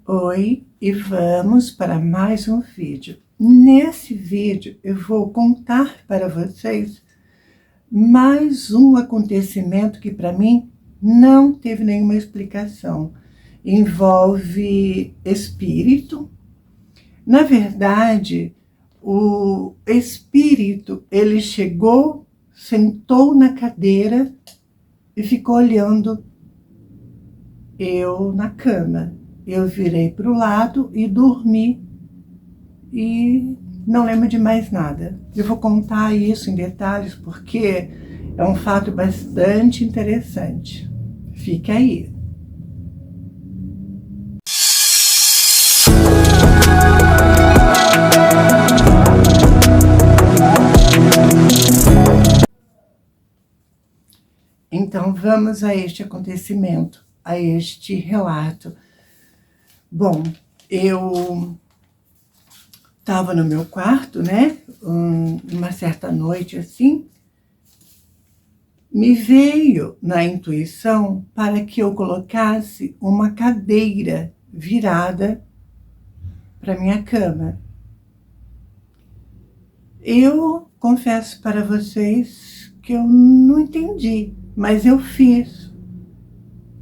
Oi, e vamos para mais um vídeo. Nesse vídeo eu vou contar para vocês mais um acontecimento que para mim não teve nenhuma explicação. Envolve espírito. Na verdade, o espírito, ele chegou, sentou na cadeira e ficou olhando eu na cama. Eu virei para o lado e dormi e não lembro de mais nada. Eu vou contar isso em detalhes porque é um fato bastante interessante. Fique aí. Então vamos a este acontecimento, a este relato. Bom, eu estava no meu quarto, né? Uma certa noite assim, me veio na intuição para que eu colocasse uma cadeira virada para minha cama. Eu confesso para vocês que eu não entendi, mas eu fiz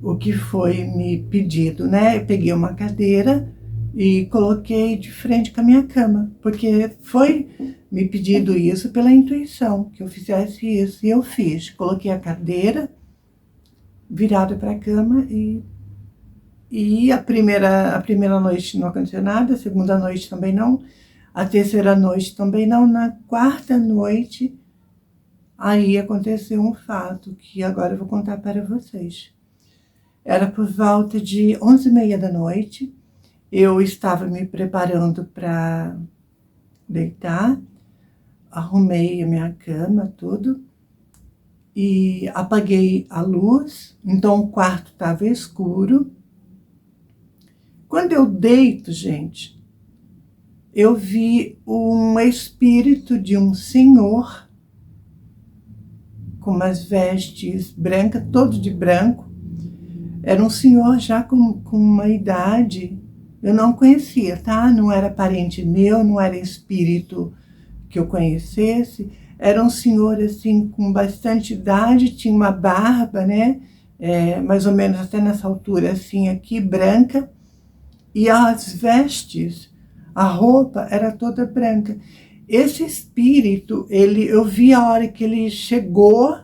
o que foi me pedido, né? Eu peguei uma cadeira e coloquei de frente com a minha cama, porque foi me pedido isso pela intuição, que eu fizesse isso, e eu fiz. Coloquei a cadeira virada para a cama e a primeira noite não aconteceu nada, a segunda noite também não, a terceira noite também não, na quarta noite, aí aconteceu um fato que agora eu vou contar para vocês. Era por volta de 11h30 da noite, eu estava me preparando para deitar, arrumei a minha cama, tudo, e apaguei a luz, então o quarto estava escuro. Quando eu deito, gente, eu vi um espírito de um senhor com umas vestes brancas, todo de branco. Era um senhor já com uma idade, eu não conhecia, tá? Não era parente meu, não era espírito que eu conhecesse. Era um senhor, assim, com bastante idade, tinha uma barba, né? Mais ou menos até nessa altura, assim, aqui, branca. E as vestes, a roupa era toda branca. Esse espírito, eu vi a hora que ele chegou,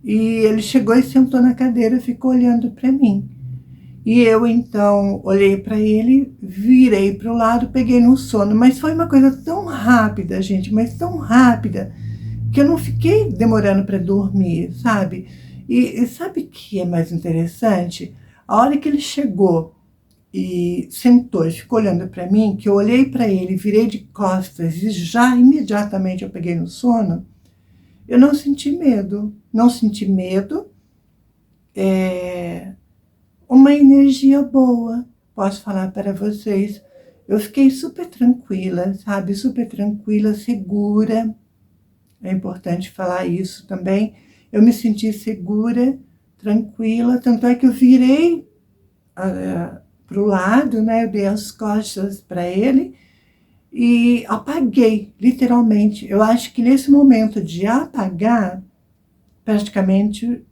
e ele chegou e sentou na cadeira e ficou olhando para mim. E eu, então, olhei para ele, virei para o lado, peguei no sono. Mas foi uma coisa tão rápida, gente, mas tão rápida, que eu não fiquei demorando para dormir, sabe? E sabe o que é mais interessante? A hora que ele chegou e sentou e ficou olhando para mim, que eu olhei para ele, virei de costas e já imediatamente eu peguei no sono, eu não senti medo. Não senti medo. Uma energia boa, posso falar para vocês. Eu fiquei super tranquila, sabe? Super tranquila, segura. É importante falar isso também. Eu me senti segura, tranquila. Tanto é que eu virei para o lado, né? Eu dei as costas para ele e apaguei, literalmente. Eu acho que nesse momento de apagar, praticamente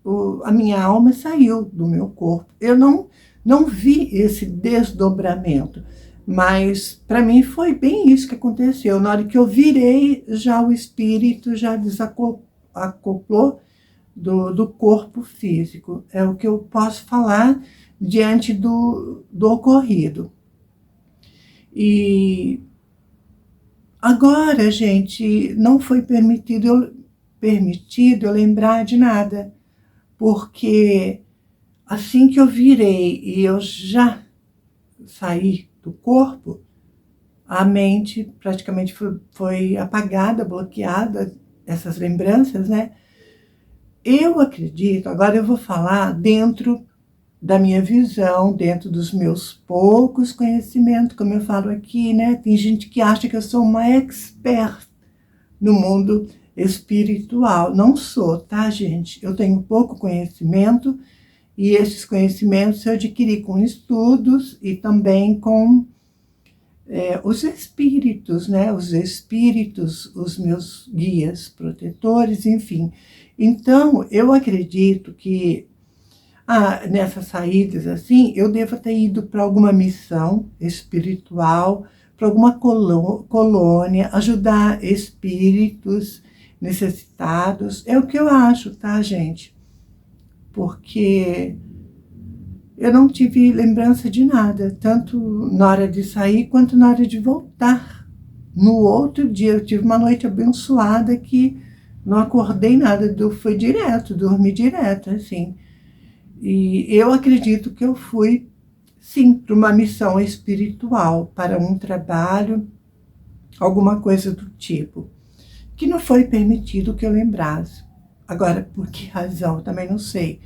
a minha alma saiu do meu corpo. Eu não vi esse desdobramento, mas para mim foi bem isso que aconteceu. Na hora que eu virei, já o espírito já desacoplou do corpo físico. É o que eu posso falar diante do ocorrido. E agora, gente, não foi permitido eu lembrar de nada, porque assim que eu virei e eu já saí do corpo, a mente praticamente foi apagada, bloqueada, essas lembranças, né? Eu acredito, agora eu vou falar dentro da minha visão, dentro dos meus poucos conhecimentos, como eu falo aqui, né? Tem gente que acha que eu sou uma expert no mundo espiritual. Não sou, tá, gente? Eu tenho pouco conhecimento E esses conhecimentos eu adquiri com estudos e também com os espíritos, né? Os espíritos, os meus guias protetores, enfim. Então, eu acredito que nessas saídas assim, eu devo ter ido para alguma missão espiritual, para alguma colônia, ajudar espíritos necessitados. É o que eu acho, tá, gente? Porque eu não tive lembrança de nada, tanto na hora de sair quanto na hora de voltar. No outro dia, eu tive uma noite abençoada que não acordei nada, fui direto, dormi direto, assim. E eu acredito que eu fui, sim, para uma missão espiritual, para um trabalho, alguma coisa do tipo, que não foi permitido que eu lembrasse. Agora, por que razão, eu também não sei.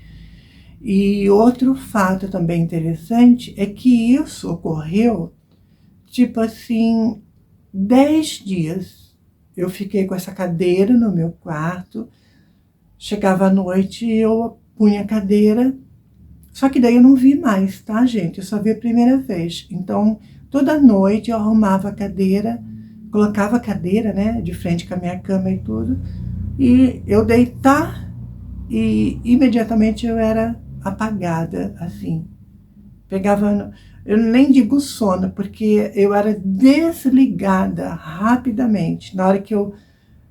E outro fato também interessante é que isso ocorreu, tipo assim, 10 dias. Eu fiquei com essa cadeira no meu quarto, chegava à noite e eu punha a cadeira, só que daí eu não vi mais, tá, gente? Eu só vi a primeira vez. Então, toda noite eu arrumava a cadeira, colocava a cadeira, né, de frente com a minha cama e tudo, e eu deitar e imediatamente eu era apagada, assim. Pegava, eu nem digo sono, porque eu era desligada rapidamente. Na hora que eu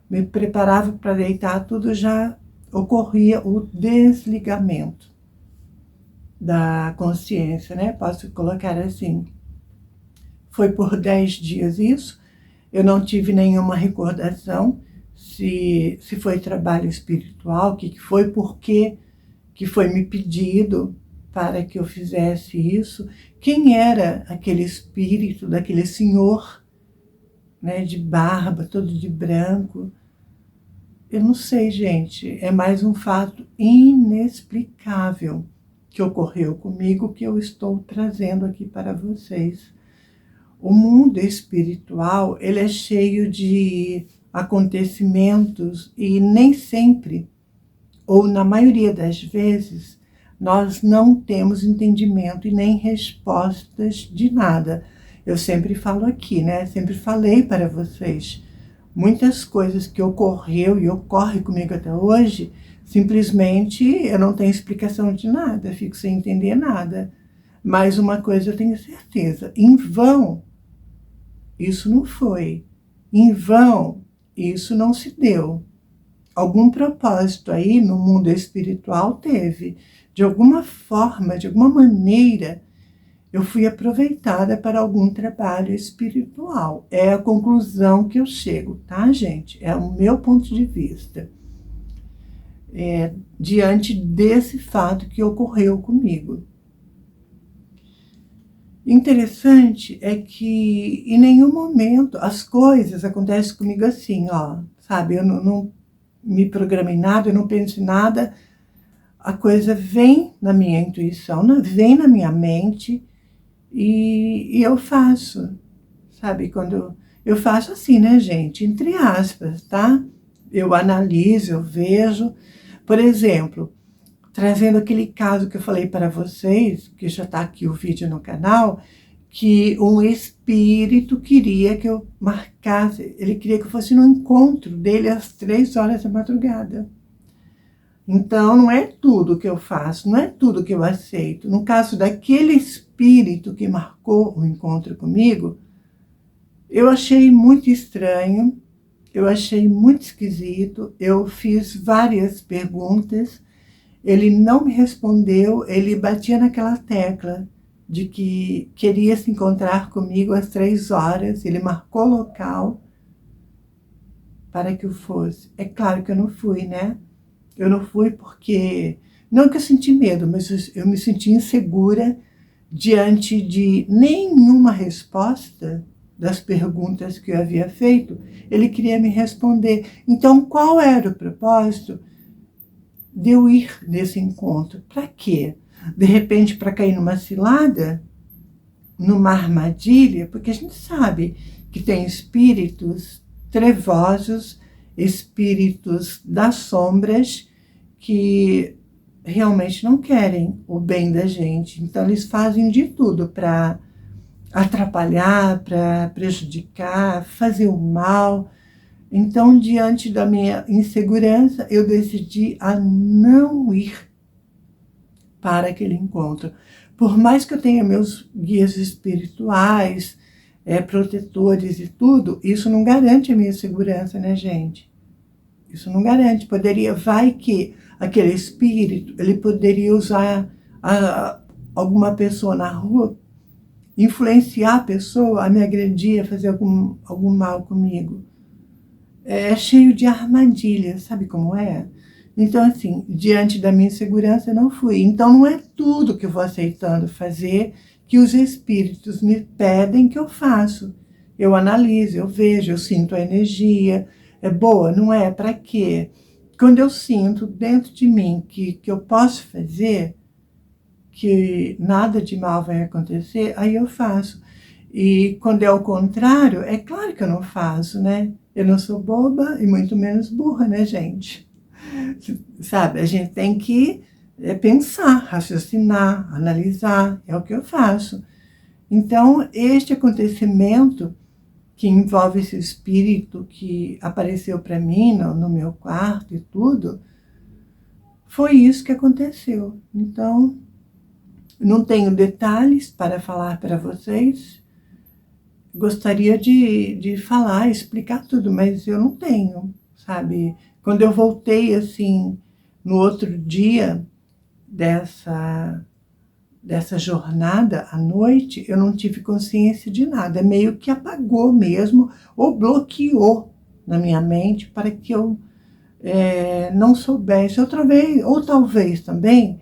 me preparava para deitar, tudo já ocorria o desligamento da consciência, né? Posso colocar assim. Foi por 10 dias isso. Eu não tive nenhuma recordação se foi trabalho espiritual, o que foi, por que foi me pedido para que eu fizesse isso. Quem era aquele espírito daquele senhor, né, de barba, todo de branco? Eu não sei, gente. É mais um fato inexplicável que ocorreu comigo, que eu estou trazendo aqui para vocês. O mundo espiritual, ele é cheio de acontecimentos e nem sempre, ou na maioria das vezes, nós não temos entendimento e nem respostas de nada. Eu sempre falo aqui, né? Sempre falei para vocês. Muitas coisas que ocorreu e ocorre comigo até hoje, simplesmente eu não tenho explicação de nada, fico sem entender nada. Mas uma coisa eu tenho certeza, em vão isso não foi. Em vão isso não se deu. Algum propósito aí no mundo espiritual teve. De alguma forma, de alguma maneira, eu fui aproveitada para algum trabalho espiritual. É a conclusão que eu chego, tá, gente? É o meu ponto de vista. Diante desse fato que ocorreu comigo. Interessante é que em nenhum momento as coisas acontecem comigo assim, ó, sabe? Eu não me programei nada, eu não penso em nada. A coisa vem na minha intuição, vem na minha mente e eu faço, sabe? Quando eu faço assim, né, gente? Entre aspas, tá? Eu analiso, eu vejo. Por exemplo, trazendo aquele caso que eu falei para vocês, que já está aqui o vídeo no canal, que um espírito queria que eu marcasse, ele queria que eu fosse no encontro dele às 3 horas da madrugada. Então, não é tudo que eu faço, não é tudo que eu aceito. No caso daquele espírito que marcou o encontro comigo, eu achei muito estranho, eu achei muito esquisito, eu fiz várias perguntas, ele não me respondeu, ele batia naquela tecla de que queria se encontrar comigo às 3 horas, ele marcou local para que eu fosse. É claro que eu não fui, né? Eu não fui porque, não que eu senti medo, mas eu me senti insegura diante de nenhuma resposta das perguntas que eu havia feito. Ele queria me responder. Então, qual era o propósito de eu ir nesse encontro? Para quê? De repente, para cair numa cilada? Numa armadilha? Porque a gente sabe que tem espíritos trevosos, espíritos das sombras, que realmente não querem o bem da gente. Então, eles fazem de tudo para atrapalhar, para prejudicar, fazer o mal. Então, diante da minha insegurança, eu decidi a não ir para aquele encontro. Por mais que eu tenha meus guias espirituais, protetores e tudo, isso não garante a minha segurança, né, gente? Isso não garante. Vai que aquele espírito, ele poderia usar alguma pessoa na rua, influenciar a pessoa a me agredir, a fazer algum mal comigo. É cheio de armadilhas, sabe como é? Então, assim, diante da minha insegurança, eu não fui. Então, não é tudo que eu vou aceitando fazer que os espíritos me pedem que eu faço. Eu analiso, eu vejo, eu sinto a energia. É boa, não é? Para quê? Quando eu sinto dentro de mim que eu posso fazer, que nada de mal vai acontecer, aí eu faço. E quando é o contrário, é claro que eu não faço, né? Eu não sou boba e muito menos burra, né, gente? Sabe, a gente tem que pensar, raciocinar, analisar, é o que eu faço. Então, este acontecimento que envolve esse espírito que apareceu para mim no meu quarto e tudo, foi isso que aconteceu. Então, não tenho detalhes para falar para vocês. Gostaria de falar, explicar tudo, mas eu não tenho, sabe? Quando eu voltei, assim, no outro dia dessa jornada à noite, eu não tive consciência de nada. Meio que apagou mesmo, ou bloqueou na minha mente para que eu não soubesse. Outra vez, ou talvez também,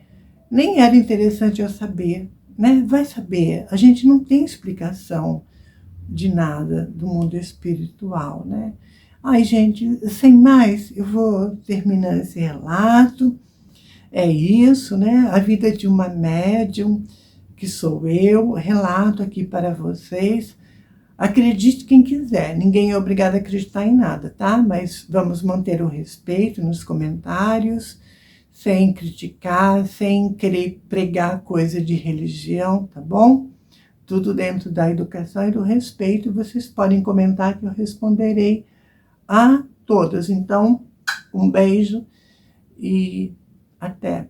nem era interessante eu saber, né? Vai saber, a gente não tem explicação de nada do mundo espiritual, né? Ai, gente, sem mais, eu vou terminar esse relato. É isso, né? A vida de uma médium, que sou eu, relato aqui para vocês. Acredite quem quiser, ninguém é obrigado a acreditar em nada, tá? Mas vamos manter o respeito nos comentários, sem criticar, sem querer pregar coisa de religião, tá bom? Tudo dentro da educação e do respeito. Vocês podem comentar que eu responderei a todas. Então, um beijo e até.